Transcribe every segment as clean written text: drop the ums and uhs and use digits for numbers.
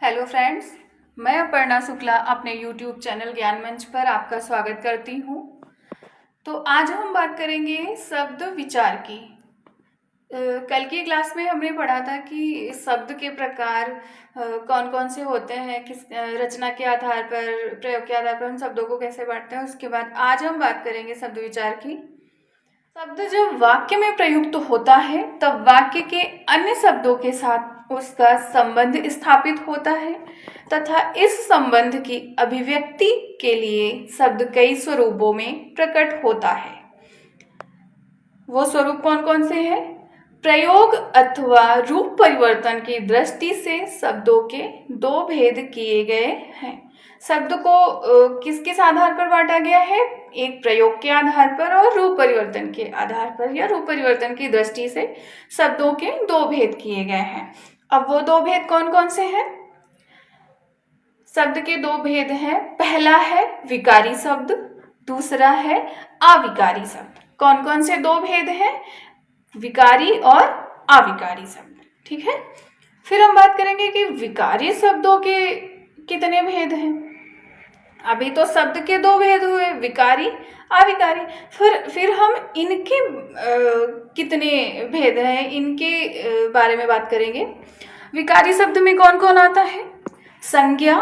Hello friends, मैं अपर्णा शुक्ला अपने YouTube channel ज्ञान मंच पर आपका स्वागत करती हूँ। तो आज हम बात करेंगे शब्द विचार की। कल की क्लास में हमने पढ़ा था कि शब्द के प्रकार कौन कौन से होते हैं, किस रचना के आधार पर, प्रयोग के आधार पर हम शब्दों को कैसे बांटते हैं। उसके बाद आज हम बात करेंगे शब्द विचार की। शब्द जब वाक्य में प्रयुक्त होता है तब वाक्य के अन्य शब्दों के साथ उसका संबंध स्थापित होता है तथा इस संबंध की अभिव्यक्ति के लिए शब्द कई स्वरूपों में प्रकट होता है। वो स्वरूप कौन कौन से हैं? प्रयोग अथवा रूप परिवर्तन की दृष्टि से शब्दों के दो भेद किए गए हैं। शब्द को किस किस आधार पर बांटा गया है? एक प्रयोग के आधार पर और रूप परिवर्तन के आधार पर या रूप परिवर्तन की दृष्टि से शब्दों के दो भेद किए गए हैं। अब वो दो भेद कौन कौन से हैं? शब्द के दो भेद हैं। पहला है विकारी शब्द, दूसरा है अविकारी शब्द। कौन कौन से दो भेद हैं? विकारी और अविकारी शब्द। ठीक है, फिर हम बात करेंगे कि विकारी शब्दों के कितने भेद हैं। अभी तो शब्द के दो भेद हुए, विकारी अविकारी। फिर हम इनके कितने भेद हैं, इनके बारे में बात करेंगे। विकारी शब्द में कौन कौन आता है? संज्ञा,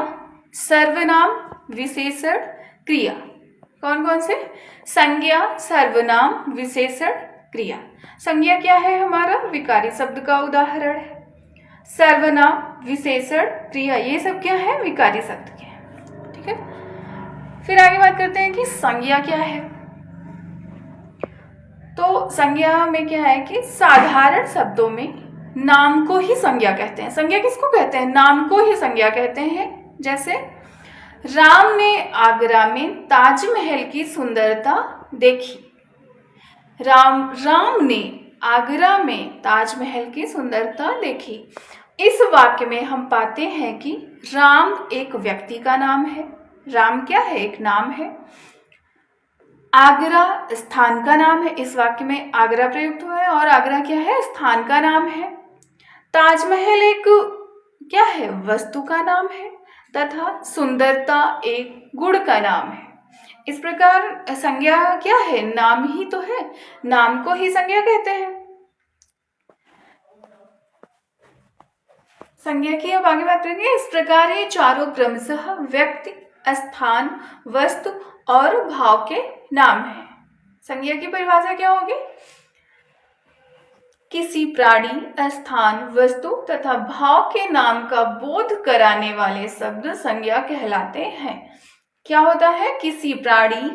सर्वनाम, विशेषण, क्रिया। कौन कौन से? संज्ञा, सर्वनाम, विशेषण, क्रिया। संज्ञा क्या है? हमारा विकारी शब्द का उदाहरण है। सर्वनाम, विशेषण, क्रिया, ये सब क्या है? विकारी शब्द के हैं। ठीक है, फिर आगे बात करते हैं कि संज्ञा क्या है। तो संज्ञा में क्या है कि साधारण शब्दों में नाम को ही संज्ञा कहते हैं। संज्ञा किसको कहते हैं? नाम को ही संज्ञा कहते हैं। जैसे राम ने आगरा में ताजमहल की सुंदरता देखी। राम ने आगरा में ताजमहल की सुंदरता देखी। इस वाक्य में हम पाते हैं कि राम एक व्यक्ति का नाम है। राम क्या है? एक नाम है। आगरा स्थान का नाम है। इस वाक्य में आगरा प्रयुक्त हुआ है और आगरा क्या है? स्थान का नाम है। ताजमहल एक क्या है? वस्तु का नाम है तथा सुंदरता एक गुण का नाम है। इस प्रकार संज्ञा क्या है? नाम ही तो है, नाम को ही संज्ञा कहते हैं। संज्ञा की अब आगे बात करेंगे। इस प्रकार ये चारों क्रमशः व्यक्ति, स्थान, वस्तु और भाव के नाम हैं। संज्ञा की परिभाषा क्या होगी? किसी प्राणी, स्थान, वस्तु तथा भाव के नाम का बोध कराने वाले शब्द संज्ञा कहलाते हैं। क्या होता है? किसी प्राणी,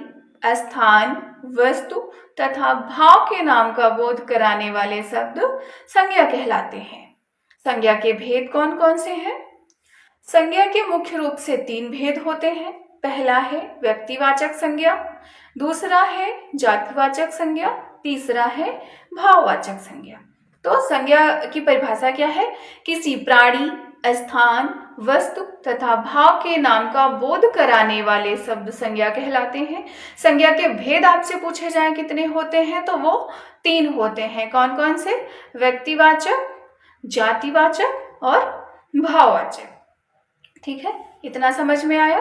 स्थान, वस्तु तथा भाव के नाम का बोध कराने वाले शब्द संज्ञा कहलाते हैं। संज्ञा के भेद कौन कौन से हैं? संज्ञा के मुख्य रूप से तीन भेद होते हैं। पहला है व्यक्तिवाचक संज्ञा, दूसरा है जातिवाचक संज्ञा, तीसरा है भाववाचक संज्ञा। तो संज्ञा की परिभाषा क्या है? किसी प्राणी, स्थान, वस्तु तथा भाव के नाम का बोध कराने वाले शब्द संज्ञा कहलाते हैं। संज्ञा के भेद आपसे पूछे जाए कितने होते हैं, तो वो तीन होते हैं। कौन कौन से? व्यक्तिवाचक, जातिवाचक और भाववाचक। ठीक है, इतना समझ में आया।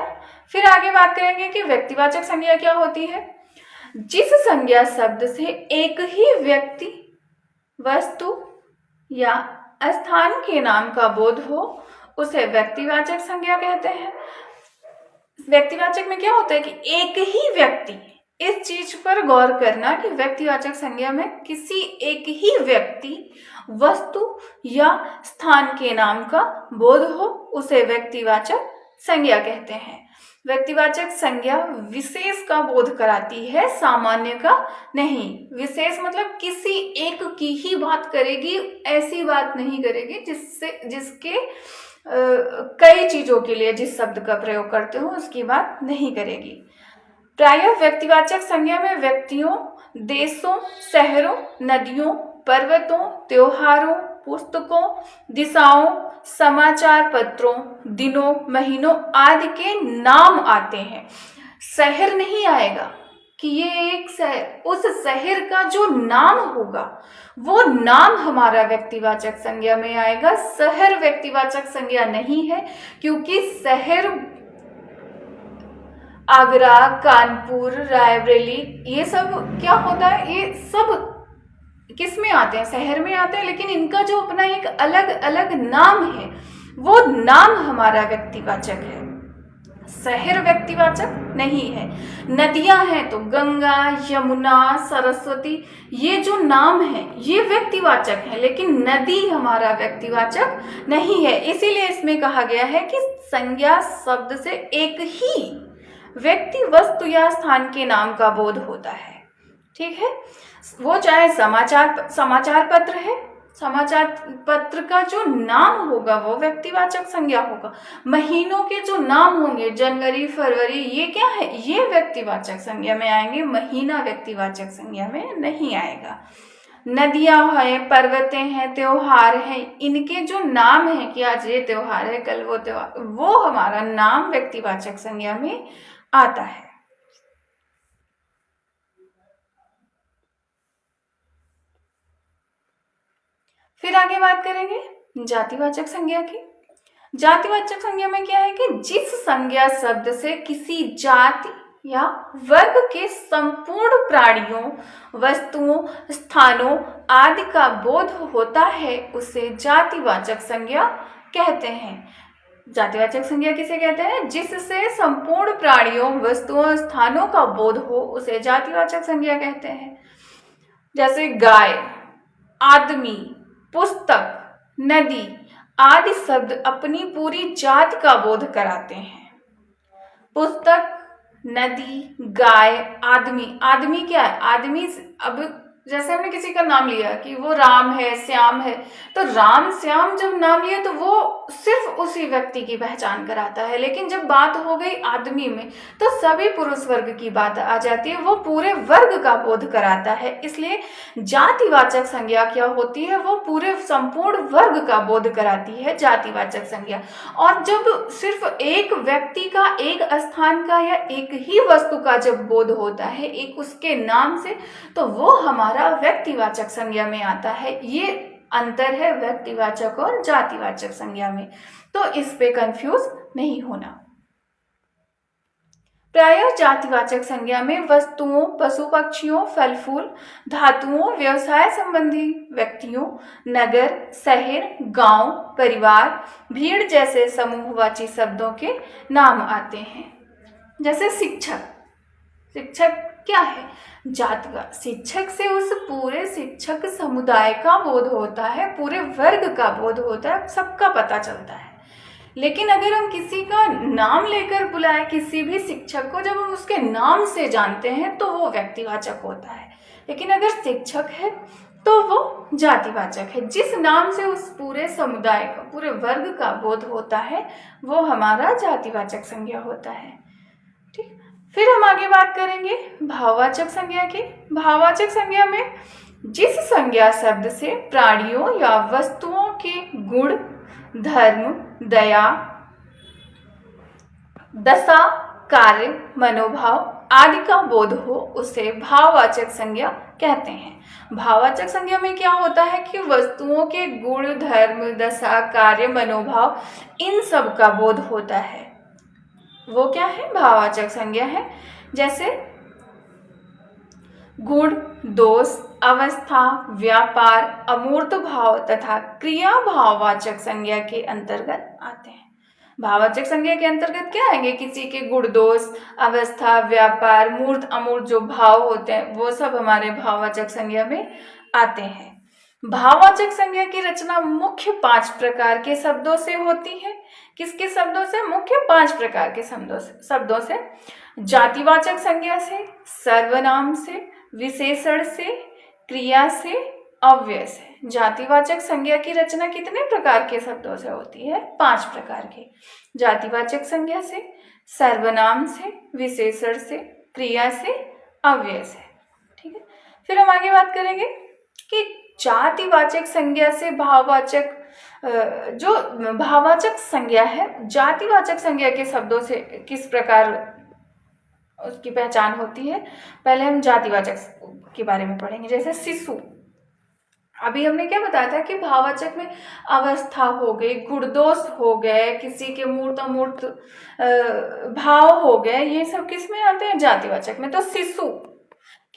फिर आगे बात करेंगे कि व्यक्तिवाचक संज्ञा क्या होती है। जिस संज्ञा शब्द से एक ही व्यक्ति, वस्तु या स्थान के नाम का बोध हो उसे व्यक्तिवाचक संज्ञा कहते हैं। व्यक्तिवाचक में क्या होता है कि एक ही व्यक्ति, इस चीज पर गौर करना कि व्यक्तिवाचक संज्ञा में किसी एक ही व्यक्ति, वस्तु या स्थान के नाम का बोध हो उसे व्यक्तिवाचक संज्ञा कहते हैं। व्यक्तिवाचक संज्ञा विशेष का बोध कराती है, सामान्य का नहीं। विशेष मतलब किसी एक की ही बात करेगी, ऐसी बात नहीं करेगी जिसके कई चीजों के लिए जिस शब्द का प्रयोग करते हो उसकी बात नहीं करेगी। प्रायः व्यक्तिवाचक संज्ञा में व्यक्तियों, देशों, शहरों, नदियों, पर्वतों, त्योहारों, पुस्तकों, दिशाओं, समाचार पत्रों, दिनों, महीनों आदि के नाम आते हैं। शहर नहीं आएगा। कि ये एक शहर, उस शहर का जो नाम होगा वो नाम हमारा व्यक्तिवाचक संज्ञा में आएगा। शहर व्यक्तिवाचक संज्ञा नहीं है, क्योंकि शहर आगरा, कानपुर, रायबरेली, ये सब क्या होता है, ये सब किस में आते हैं, शहर में आते हैं, लेकिन इनका जो अपना एक अलग अलग नाम है, वो नाम हमारा व्यक्तिवाचक है, शहर व्यक्तिवाचक नहीं है। नदियां हैं तो गंगा, यमुना, सरस्वती, ये जो नाम है ये व्यक्तिवाचक है, लेकिन नदी हमारा व्यक्तिवाचक नहीं है। इसीलिए इसमें कहा गया है कि संज्ञा शब्द से एक ही व्यक्ति, वस्तु या स्थान के नाम का बोध होता है। ठीक है, वो चाहे समाचार पत्र है, समाचार पत्र का जो नाम होगा वो व्यक्तिवाचक संज्ञा होगा। महीनों के जो नाम होंगे, जनवरी, फरवरी, ये क्या है, ये व्यक्तिवाचक संज्ञा में आएंगे, महीना व्यक्तिवाचक संज्ञा में नहीं आएगा। नदियां हैं, पर्वतें हैं, त्योहार हैं, इनके जो नाम है कि आज ये त्योहार है, कल वो त्योहार, वो हमारा नाम व्यक्तिवाचक संज्ञा में आता है। फिर आगे बात करेंगे जातिवाचक संज्ञा की। जातिवाचक संज्ञा में क्या है कि जिस संज्ञा शब्द से किसी जाति या वर्ग के संपूर्ण प्राणियों, वस्तुओं, स्थानों आदि का बोध होता है, उसे जातिवाचक संज्ञा कहते हैं। जातिवाचक संज्ञा किसे कहते हैं? जिससे संपूर्ण प्राणियों, वस्तुओं, स्थानों का बोध हो, उसे जातिवाचक संज्ञा कहते हैं। जैसे गाय, आदमी, पुस्तक, नदी आदि शब्द अपनी पूरी जाति का बोध कराते हैं। पुस्तक, नदी, गाय, आदमी, आदमी क्या है? आदमी, अब जैसे हमने किसी का नाम लिया कि वो राम है, श्याम है, तो राम श्याम जब नाम लिया तो वो सिर्फ उसी व्यक्ति की पहचान कराता है, लेकिन जब बात हो गई आदमी में तो सभी पुरुष वर्ग की बात आ जाती है, वो पूरे वर्ग का बोध कराता है। इसलिए जातिवाचक संज्ञा क्या होती है? वो पूरे संपूर्ण वर्ग का बोध कराती है, जातिवाचक संज्ञा। और जब सिर्फ एक व्यक्ति का, एक स्थान का या एक ही वस्तु का जब बोध होता है एक उसके नाम से, तो वो हमारा व्यक्तिवाचक संज्ञा में आता है। ये अंतर है व्यक्तिवाचक और जातिवाचक संज्ञा में, तो इस पे कंफ्यूज नहीं होना। प्रायः जातिवाचक संज्ञा में वस्तुओं, पशु पक्षियों, फल फूल, धातुओं, व्यवसाय संबंधी व्यक्तियों, नगर, शहर, गांव, परिवार, भीड़ जैसे समूहवाची शब्दों के नाम आते हैं। जैसे शिक्षक, शिक्षक क्या है? जातिवा शिक्षक से उस पूरे शिक्षक समुदाय का बोध होता है, पूरे वर्ग का बोध होता है, सबका पता चलता है। लेकिन अगर हम किसी का नाम लेकर बुलाएं, किसी भी शिक्षक को जब हम उसके नाम से जानते हैं तो वो व्यक्तिवाचक होता है, लेकिन अगर शिक्षक है तो वो जातिवाचक है। जिस नाम से उस पूरे समुदाय का, पूरे वर्ग का बोध होता है, वो हमारा जातिवाचक संज्ञा होता है। ठीक, फिर हम आगे बात करेंगे भाववाचक संज्ञा की। भाववाचक संज्ञा में जिस संज्ञा शब्द से प्राणियों या वस्तुओं के गुण, धर्म, दया, दशा, कार्य, मनोभाव आदि का बोध हो, उसे भाववाचक संज्ञा कहते हैं। भाववाचक संज्ञा में क्या होता है कि वस्तुओं के गुण, धर्म, दशा, कार्य, मनोभाव, इन सब का बोध होता है, वो क्या है? भाववाचक संज्ञा है। जैसे गुण, दोष, अवस्था, व्यापार, अमूर्त भाव तथा क्रिया भाववाचक संज्ञा के अंतर्गत आते हैं। भाववाचक संज्ञा के अंतर्गत क्या आएंगे? किसी के गुण, दोष, अवस्था, व्यापार, मूर्त, अमूर्त जो भाव होते हैं वो सब हमारे भाववाचक संज्ञा में आते हैं। भाववाचक संज्ञा की रचना मुख्य 5 प्रकार के शब्दों से होती है। किसके शब्दों से? मुख्य 5 प्रकार के शब्दों से। जातिवाचक संज्ञा से, सर्वनाम से, विशेषण से, क्रिया से, अव्यय से। जातिवाचक संज्ञा की रचना कितने प्रकार के शब्दों से होती है? 5 प्रकार के। जातिवाचक संज्ञा से, सर्वनाम से, विशेषण से, क्रिया से, अव्यय से। ठीक है, फिर हम आगे बात करेंगे कि जातिवाचक संज्ञा से भाववाचक, जो भाववाचक संज्ञा है जातिवाचक संज्ञा के शब्दों से किस प्रकार उसकी पहचान होती है। पहले हम जातिवाचक के बारे में पढ़ेंगे। जैसे शिशु, अभी हमने क्या बताया था कि भाववाचक में अवस्था हो गई, गुणदोष हो गए, किसी के मूर्त अमूर्त भाव हो गए, ये सब किस में आते हैं? जातिवाचक में। तो शिशु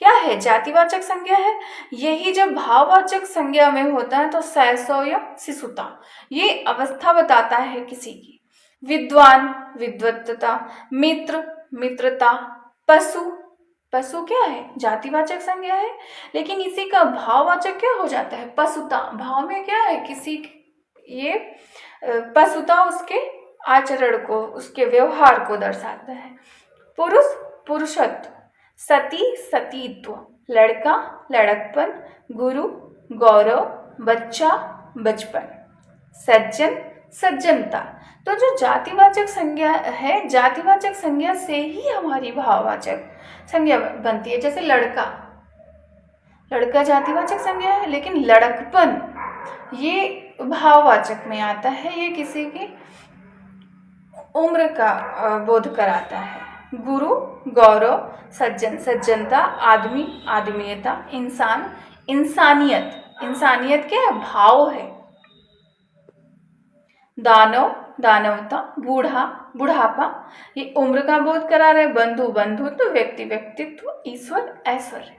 क्या है? जातिवाचक संज्ञा है। यही जब भाववाचक संज्ञा में होता है तो शैशव या शिशुता, ये अवस्था बताता है किसी की। विद्वान विद्वत्ता, मित्र मित्रता, पशु पशु क्या है? जातिवाचक संज्ञा है, लेकिन इसी का भाववाचक क्या हो जाता है? पशुता। भाव में क्या है? किसी ये पशुता उसके आचरण को, उसके व्यवहार को दर्शाता है। पुरुष पुरुषत्व, सती सतीत्व, लड़का लड़कपन, गुरु गौरव, बच्चा बचपन, सज्जन सज्जनता। तो जो जातिवाचक संज्ञा है, जातिवाचक संज्ञा से ही हमारी भाववाचक संज्ञा बनती है। जैसे लड़का, लड़का जातिवाचक संज्ञा है, लेकिन लड़कपन ये भाववाचक में आता है, ये किसी की उम्र का बोध कराता है। गुरु गौरव, सज्जन सज्जनता, आदमी आदमीयता, इंसान इंसानियत, इंसानियत क्या है? भाव है। दानव दानवता, बूढ़ा बुढ़ापा, ये उम्र का बोध करा रहे। बंधु बंधुत्व, व्यक्ति व्यक्तित्व, ईश्वर ऐश्वर्य।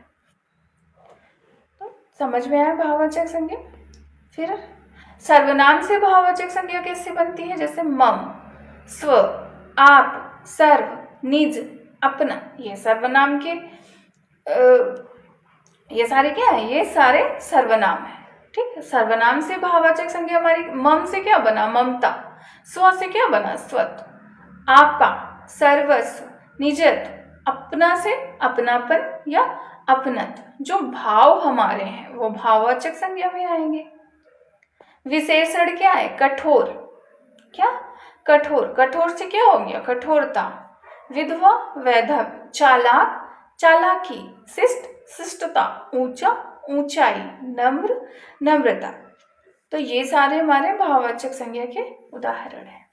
तो समझ में आया भाववाचक संज्ञा। फिर सर्वनाम से भाववाचक संज्ञा कैसे बनती है? जैसे मम, स्व, आप, सर्व, निज, अपना, ये सर्वनाम के ये सारे क्या है? ये सारे सर्वनाम है। ठीक है, सर्वनाम से भाववाचक संज्ञा हमारी मम से क्या बना? ममता। स्व से क्या बना? स्वत्व। आपा सर्वस्व, निजत्व, अपना से अपनापन या अपनत्व। जो भाव हमारे हैं वो भाववाचक संज्ञा में आएंगे। विशेषण क्या है? कठोर। क्या? कठोर। कठोर से क्या हो गया? कठोरता। विधवा वैधव्य, चालाक चालाकी, शिष्ट शिष्टता, ऊंचा ऊंचाई, नम्र नम्रता। तो ये सारे हमारे भाववाचक संज्ञा के उदाहरण हैं।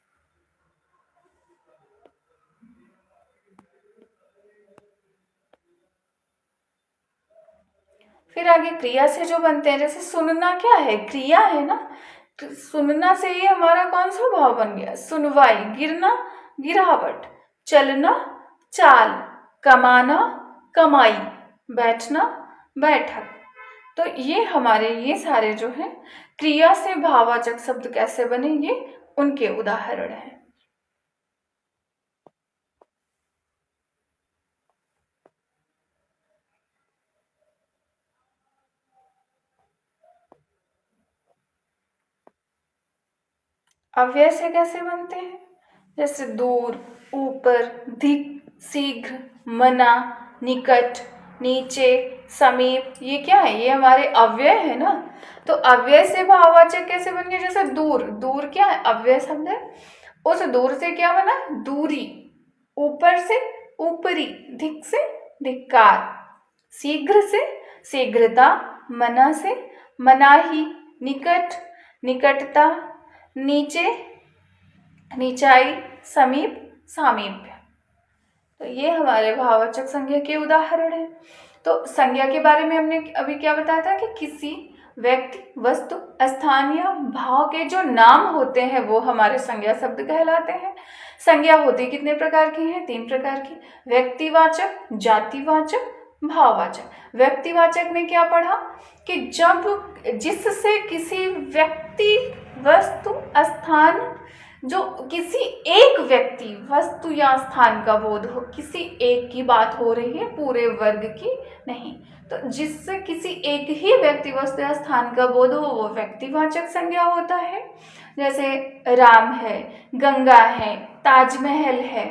फिर आगे क्रिया से जो बनते हैं, जैसे सुनना क्या है? क्रिया है ना। तो सुनना से ही हमारा कौन सा भाव बन गया? सुनवाई। गिरना गिरावट, चलना चाल, कमाना कमाई, बैठना बैठक। तो ये हमारे ये सारे जो हैं क्रिया से भाववाचक शब्द कैसे बने, ये उनके उदाहरण हैं। अव्यय से कैसे बनते हैं? जैसे दूर, ऊपर, धिक, शीघ्र, मना, निकट, नीचे, समीप, ये क्या है? ये हमारे अव्यय है ना। तो अव्यय से भाववाचक कैसे बन गए? जैसे दूर, दूर क्या है? अव्यय शब्द है। उस दूर से क्या बना? दूरी। ऊपर से ऊपरी, धिक से धिक्कार, शीघ्र से शीघ्रता, मना से मनाही, निकट निकटता, नीचे नीचाई, समीप सामीप्य। तो ये हमारे भाववाचक संज्ञा के उदाहरण हैं। तो संज्ञा के बारे में हमने अभी क्या बताया था कि किसी व्यक्ति, वस्तु, स्थान या भाव के जो नाम होते हैं वो हमारे संज्ञा शब्द कहलाते हैं। संज्ञा होती कितने प्रकार की हैं? 3 प्रकार की। व्यक्तिवाचक, जातिवाचक, भाववाचक। व्यक्तिवाचक में क्या पढ़ा कि जब जिससे किसी व्यक्ति, वस्तु, स्थान, जो किसी एक व्यक्ति, वस्तु या स्थान का बोध हो, किसी एक की बात हो रही है, पूरे वर्ग की नहीं। तो जिससे किसी एक ही व्यक्ति, वस्तु या स्थान का बोध हो वो व्यक्तिवाचक संज्ञा होता है। जैसे राम है, गंगा है, ताजमहल है,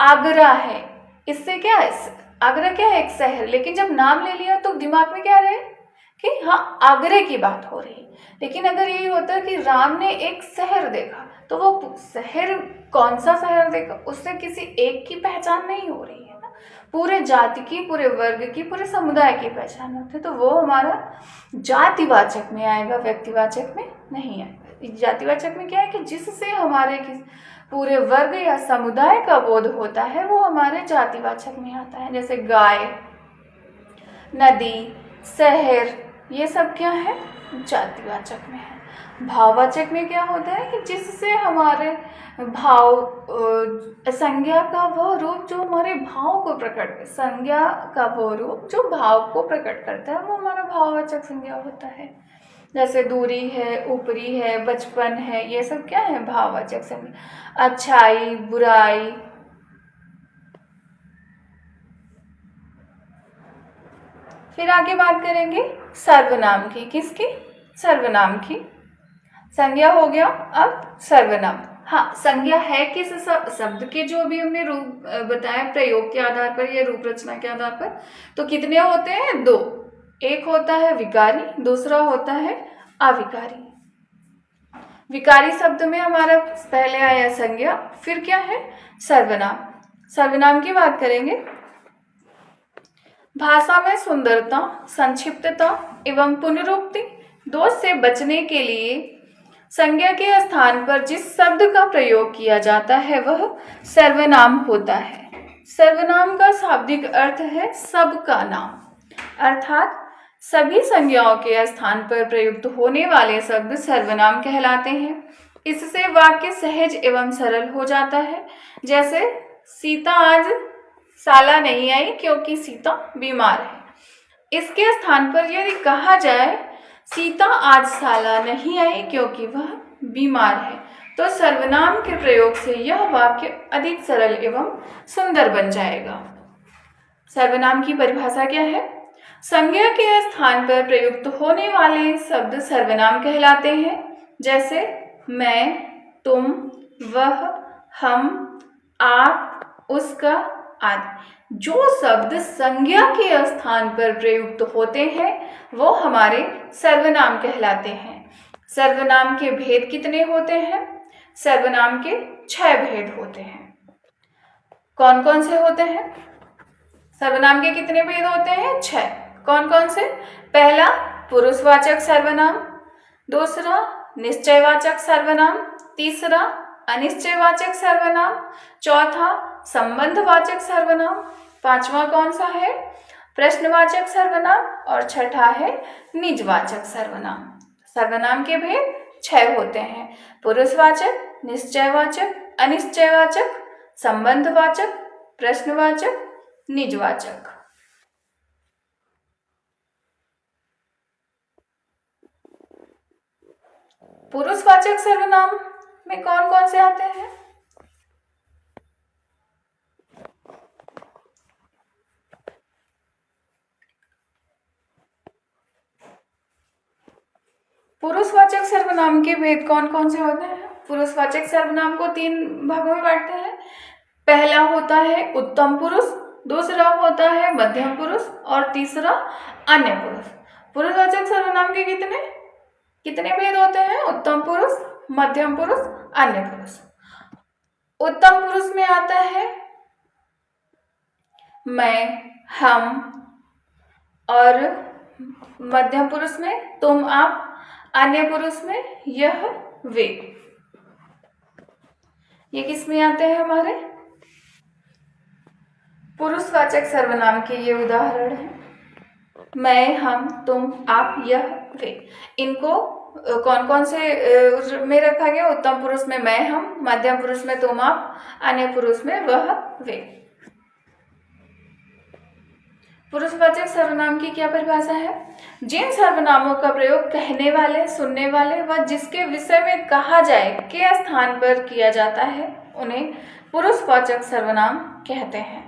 आगरा है। इससे क्या है? आगरा क्या है? एक शहर। लेकिन जब नाम ले लिया तो दिमाग में क्या रहे कि हाँ आगरे की बात हो रही है। लेकिन अगर यही होता कि राम ने एक शहर देखा तो वो शहर, कौन सा शहर देखा, उससे किसी एक की पहचान नहीं हो रही है ना, पूरे जाति की, पूरे वर्ग की, पूरे समुदाय की पहचान होती है। तो वो हमारा जातिवाचक में आएगा, व्यक्तिवाचक में नहीं आएगा। जातिवाचक में क्या है कि जिससे हमारे पूरे वर्ग या समुदाय का बोध होता है वो हमारे जातिवाचक में आता है। जैसे गाय, नदी, शहर, ये सब क्या है, जातिवाचक में है। भाववाचक में क्या होता है कि जिससे हमारे संज्ञा का वह रूप जो हमारे भाव को प्रकट, संज्ञा का वह रूप जो भाव को प्रकट करता है वो हमारा भाववाचक संज्ञा होता है। जैसे दूरी है, ऊपरी है, बचपन है, ये सब क्या है, भाववाचक संज्ञा। अच्छाई, बुराई। फिर आगे बात करेंगे सर्वनाम की। किसकी, सर्वनाम की। संज्ञा हो गया, अब सर्वनाम। हाँ, संज्ञा है किस शब्द के, जो भी हमने रूप बताया प्रयोग के आधार पर या रूप रचना के आधार पर, तो कितने होते हैं, दो। एक होता है विकारी, दूसरा होता है अविकारी। विकारी शब्द में हमारा पहले आया संज्ञा, फिर क्या है, सर्वनाम। सर्वनाम की बात करेंगे। भाषा में सुंदरता, संक्षिप्तता एवं पुनरुक्ति दोष से बचने के लिए संज्ञा के स्थान पर जिस शब्द का प्रयोग किया जाता है वह सर्वनाम होता है। सर्वनाम का शाब्दिक अर्थ है सबका नाम, अर्थात सभी संज्ञाओं के स्थान पर प्रयुक्त होने वाले शब्द सर्वनाम कहलाते हैं। इससे वाक्य सहज एवं सरल हो जाता है। जैसे सीता आज साला नहीं आई क्योंकि सीता बीमार है। इसके स्थान पर यदि कहा जाए सीता आज साला नहीं आई क्योंकि वह बीमार है, तो सर्वनाम के प्रयोग से यह वाक्य अधिक सरल एवं सुंदर बन जाएगा। सर्वनाम की परिभाषा क्या है? संज्ञा के स्थान पर प्रयुक्त होने वाले शब्द सर्वनाम कहलाते हैं। जैसे मैं, तुम, वह, हम, आप, उसका आदि। जो शब्द संज्ञा के स्थान पर प्रयुक्त होते हैं वो हमारे सर्वनाम कहलाते हैं। सर्वनाम के भेद कितने होते हैं? सर्वनाम के 6 भेद होते हैं। कौन कौन से होते हैं? सर्वनाम के कितने भेद होते हैं? 6। कौन कौन से? पहला पुरुषवाचक सर्वनाम, दूसरा निश्चयवाचक सर्वनाम, तीसरा अनिश्चयवाचक सर्वनाम, चौथा संबंधवाचक सर्वनाम, पांचवा कौन सा है? प्रश्नवाचक सर्वनाम, और छठा है निजवाचक सर्वनाम। सर्वनाम के भेद 6 होते हैं। पुरुषवाचक, निश्चयवाचक, अनिश्चयवाचक, संबंधवाचक, प्रश्नवाचक, निजवाचक। पुरुषवाचक सर्वनाम में कौन कौन से आते हैं? पुरुषवाचक सर्वनाम के भेद कौन कौन से होते हैं? पुरुषवाचक सर्वनाम को 3 भागों में बांटते हैं। पहला होता है उत्तम पुरुष, दूसरा होता है मध्यम पुरुष और तीसरा अन्य पुरुष। पुरुषवाचक सर्वनाम के कितने भेद होते हैं? उत्तम पुरुष, मध्यम पुरुष, अन्य पुरुष। उत्तम पुरुष में आता है मैं, हम, और मध्यम पुरुष में तुम, आप, अन्य पुरुष में यह, वे। ये किस में आते हैं हमारे? पुरुषवाचक सर्वनाम के ये उदाहरण हैं। मैं, हम, तुम, आप, यह, वे। इनको कौन कौन से में रखा गया? उत्तम पुरुष में मैं, हम, मध्यम पुरुष में तुम, आप, अन्य पुरुष में वह, वे। पुरुषवाचक सर्वनाम की क्या परिभाषा है? जिन सर्वनामों का प्रयोग कहने वाले, सुनने वाले व जिसके विषय में कहा जाए के स्थान पर किया जाता है उन्हें पुरुषवाचक सर्वनाम कहते हैं।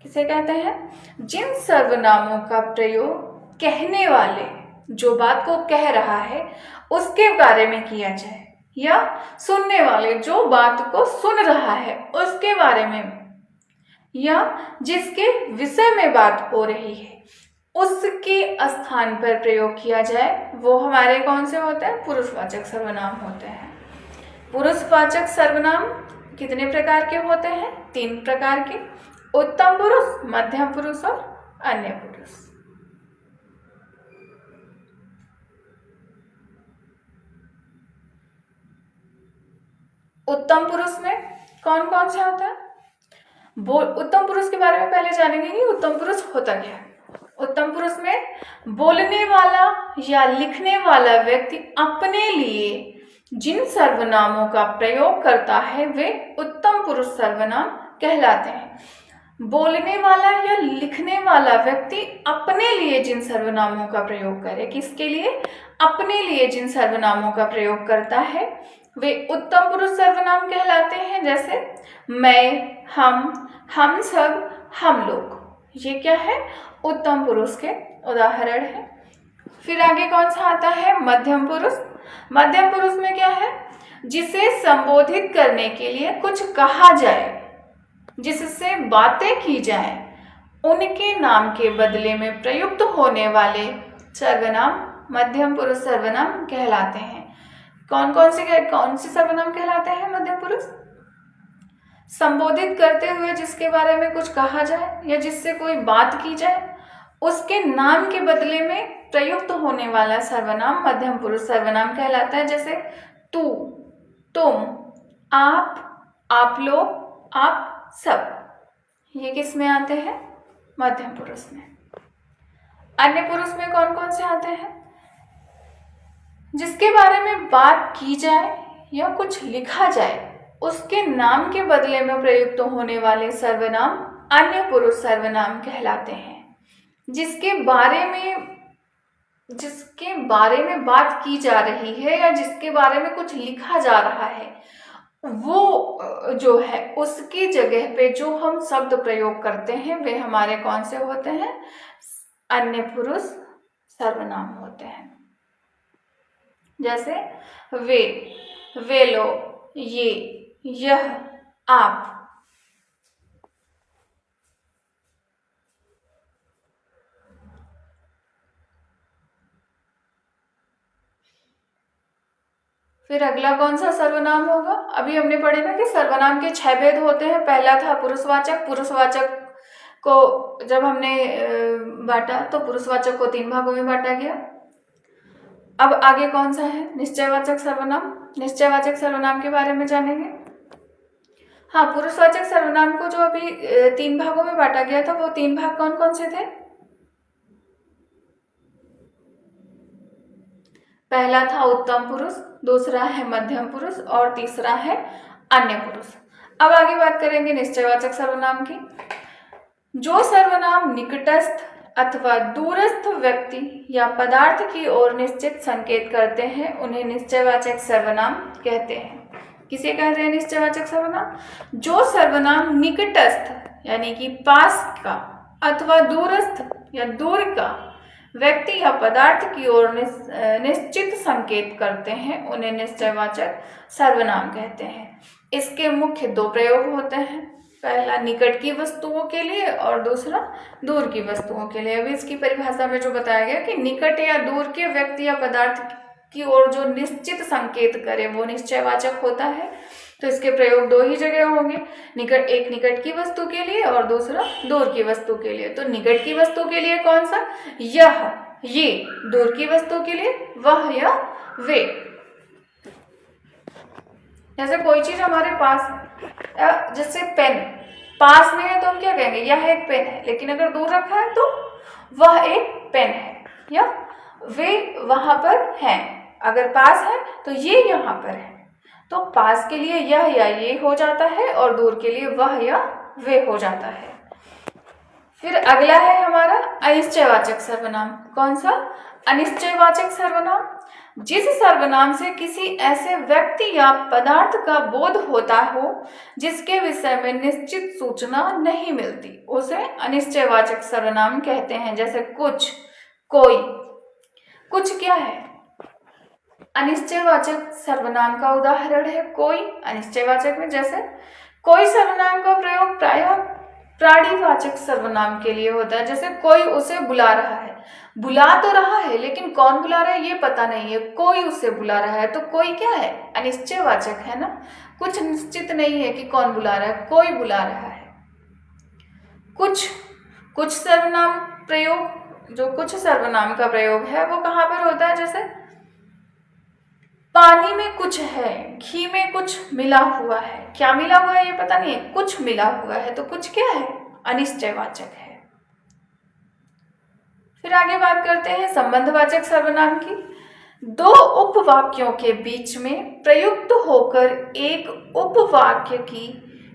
किसे कहते हैं? जिन सर्वनामों का प्रयोग कहने वाले, जो बात को कह रहा है उसके बारे में किया जाए, या सुनने वाले, जो बात को सुन रहा है उसके बारे में, या जिसके विषय में बात हो रही है उसके स्थान पर प्रयोग किया जाए, वो हमारे कौन से होते हैं? पुरुषवाचक सर्वनाम होते हैं। पुरुषवाचक सर्वनाम कितने प्रकार के होते हैं? 3 प्रकार के। उत्तम पुरुष, मध्यम पुरुष और अन्य पुरुष। उत्तम पुरुष में कौन कौन से होता है? उत्तम पुरुष के बारे में पहले जानेंगे कि उत्तम पुरुष होता क्या है। उत्तम पुरुष में बोलने वाला या लिखने वाला व्यक्ति अपने लिए जिन सर्वनामों का प्रयोग करता है वे उत्तम पुरुष सर्वनाम कहलाते हैं। बोलने वाला या लिखने वाला व्यक्ति अपने लिए जिन सर्वनामों का प्रयोग करे, किसके लिए? अपने लिए जिन सर्वनामों का प्रयोग करता है वे उत्तम पुरुष सर्वनाम कहलाते हैं। जैसे मैं, हम सब, हम लोग, ये क्या है? उत्तम पुरुष के उदाहरण है। फिर आगे कौन सा आता है? मध्यम पुरुष। मध्यम पुरुष में क्या है? जिसे संबोधित करने के लिए कुछ कहा जाए, जिससे बातें की जाए, उनके नाम के बदले में प्रयुक्त होने वाले सर्वनाम मध्यम पुरुष सर्वनाम कहलाते हैं। कौन से सर्वनाम कहलाते हैं मध्यम पुरुष? संबोधित करते हुए जिसके बारे में कुछ कहा जाए या जिससे कोई बात की जाए, उसके नाम के बदले में प्रयुक्त होने वाला सर्वनाम मध्यम पुरुष सर्वनाम कहलाता है। जैसे तू, तुम, आप लोग, आप सब, ये किस में आते हैं? मध्यम पुरुष में। अन्य पुरुष में कौन कौन से आते हैं? जिसके बारे में बात की जाए या कुछ लिखा जाए, उसके नाम के बदले में प्रयुक्त होने वाले सर्वनाम अन्य पुरुष सर्वनाम कहलाते हैं। जिसके बारे में बात की जा रही है या जिसके बारे में कुछ लिखा जा रहा है, वो जो है उसकी जगह पे जो हम शब्द प्रयोग करते हैं वे हमारे कौन से होते हैं? अन्य पुरुष सर्वनाम होते हैं। जैसे वे लोग, ये, यह, आप। फिर अगला कौन सा सर्वनाम होगा? अभी हमने पढ़े ना कि सर्वनाम के 6 भेद होते हैं। पहला था पुरुषवाचक। पुरुषवाचक को जब हमने बांटा तो पुरुषवाचक को 3 भागों में बांटा गया। अब आगे कौन सा है? निश्चयवाचक सर्वनाम। निश्चयवाचक सर्वनाम के बारे में जानेंगे। हाँ, पुरुषवाचक सर्वनाम को जो अभी 3 भागों में बांटा गया था, वो 3 भाग कौन कौन से थे? पहला था उत्तम पुरुष, दूसरा है मध्यम पुरुष और तीसरा है अन्य पुरुष। अब आगे बात करेंगे निश्चयवाचक सर्वनाम की। जो सर्वनाम निकटस्थ अथवा दूरस्थ व्यक्ति या पदार्थ की ओर निश्चित संकेत करते हैं उन्हें निश्चयवाचक सर्वनाम कहते हैं। किसे कहते हैं निश्चयवाचक सर्वनाम? जो सर्वनाम निकटस्थ यानी कि पास का अथवा दूरस्थ या दूर का व्यक्ति या पदार्थ की ओर निश्चित संकेत करते हैं उन्हें निश्चयवाचक सर्वनाम कहते हैं। इसके मुख्य 2 प्रयोग होते हैं। पहला निकट की वस्तुओं के लिए और दूसरा दूर की वस्तुओं के लिए। अभी इसकी परिभाषा में जो बताया गया कि निकट या दूर के व्यक्ति या पदार्थ की ओर जो निश्चित संकेत करे वो निश्चयवाचक होता है। तो इसके प्रयोग 2 ही जगह होंगे, एक निकट की वस्तु के लिए और दूसरा दूर की वस्तु के लिए। तो निकट की वस्तु के लिए कौन सा? यह, ये। दूर की वस्तु के लिए वह या वे। जैसे कोई चीज हमारे पास, जैसे पेन पास में है तो हम क्या कहेंगे? यह एक पेन है। लेकिन अगर दूर रखा है तो वह एक पेन है या वे वहां पर हैं। अगर पास है तो ये यहाँ पर है। तो पास के लिए यह या ये हो जाता है और दूर के लिए वह या वे हो जाता है। फिर अगला है हमारा अनिश्चयवाचक सर्वनाम। कौन सा? अनिश्चयवाचक सर्वनाम। जिस सर्वनाम से किसी ऐसे व्यक्ति या पदार्थ का बोध होता हो जिसके विषय में निश्चित सूचना नहीं मिलती, उसे अनिश्चयवाचक सर्वनाम कहते हैं। जैसे कुछ, कोई। कुछ क्या है? अनिश्चयवाचक सर्वनाम का उदाहरण है कोई। अनिश्चयवाचक में जैसे कोई सर्वनाम का प्रयोग प्रायः प्राणीवाचक सर्वनाम के लिए होता है। जैसे कोई उसे बुला रहा है, बुला तो रहा है लेकिन कौन बुला रहा है ये पता नहीं है, कोई उसे बुला रहा है। तो कोई क्या है? अनिश्चयवाचक है ना। कुछ निश्चित नहीं है कि कौन बुला रहा है, कोई बुला रहा है। कुछ सर्वनाम प्रयोग, जो कुछ सर्वनाम का प्रयोग है वो कहाँ पर होता है? जैसे पानी में कुछ है, घी में कुछ मिला हुआ है। क्या मिला हुआ है ये पता नहीं है, कुछ मिला हुआ है, तो कुछ क्या है, अनिश्चयवाचक है। फिर आगे बात करते हैं संबंधवाचक सर्वनाम की। दो उपवाक्यों के बीच में प्रयुक्त होकर एक उपवाक्य की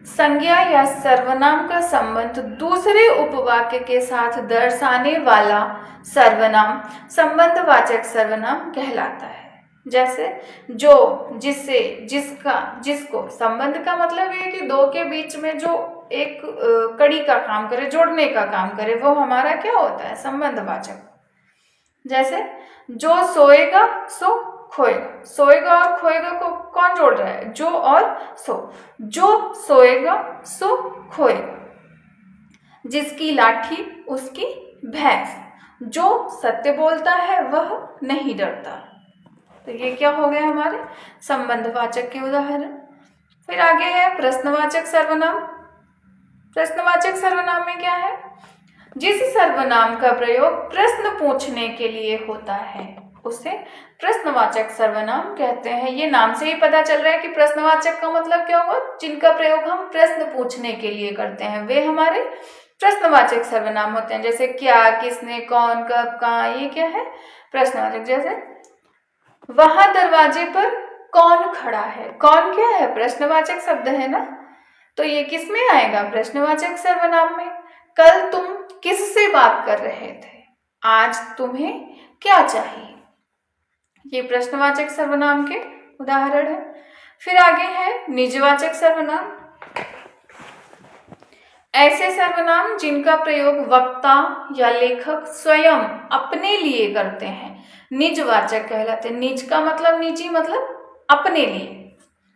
संज्ञा या सर्वनाम का संबंध दूसरे उपवाक्य के साथ दर्शाने वाला सर्वनाम संबंधवाचक सर्वनाम कहलाता है। जैसे जो, जिससे, जिसका, जिसको। संबंध का मतलब ये कि दो के बीच में जो एक कड़ी का काम करे, जोड़ने का काम करे, वो हमारा क्या होता है, संबंधवाचक। जैसे जो सोएगा सो खोएगा। सोएगा और खोएगा को कौन जोड़ रहा है, जो और सो। जो सोएगा सो खोएगा। जिसकी लाठी उसकी भैंस। जो सत्य बोलता है वह नहीं डरता। तो ये क्या हो गया हमारे संबंधवाचक के उदाहरण। फिर आगे है प्रश्नवाचक सर्वनाम। प्रश्नवाचक सर्वनाम में क्या है, जिस सर्वनाम का प्रयोग प्रश्न पूछने के लिए होता है उसे प्रश्नवाचक सर्वनाम कहते हैं। ये नाम से ही पता चल रहा है कि प्रश्नवाचक का मतलब क्या हुआ, जिनका प्रयोग हम प्रश्न पूछने के लिए करते हैं वे हमारे प्रश्नवाचक सर्वनाम होते हैं। जैसे क्या, किसने, कौन, कब, कहाँ, ये क्या है, प्रश्नवाचक। जैसे वहां दरवाजे पर कौन खड़ा है। कौन क्या है, प्रश्नवाचक शब्द है ना, तो ये किस में आएगा, प्रश्नवाचक सर्वनाम में। कल तुम किससे बात कर रहे थे, आज तुम्हें क्या चाहिए, ये प्रश्नवाचक सर्वनाम के उदाहरण है। फिर आगे है निजवाचक सर्वनाम। ऐसे सर्वनाम जिनका प्रयोग वक्ता या लेखक स्वयं अपने लिए करते हैं निजवाचक कहलाते हैं। निज का मतलब निजी, मतलब अपने लिए।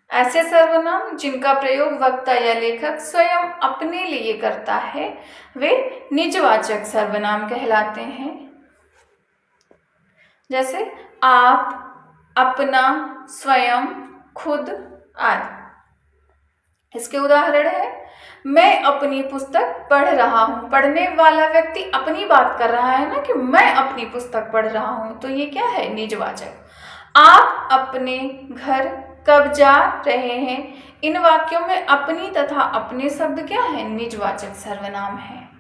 ऐसे सर्वनाम जिनका प्रयोग वक्ता या लेखक स्वयं अपने लिए करता है वे निजवाचक सर्वनाम कहलाते हैं। जैसे आप, अपना, स्वयं, खुद आदि। इसके उदाहरण है, मैं अपनी पुस्तक पढ़ रहा हूँ। पढ़ने वाला व्यक्ति अपनी बात कर रहा है ना, कि मैं अपनी पुस्तक पढ़ रहा हूँ, तो ये क्या है, निजवाचक। आप अपने घर कब जा रहे हैं। इन वाक्यों में अपनी तथा अपने शब्द क्या है, निजवाचक सर्वनाम है।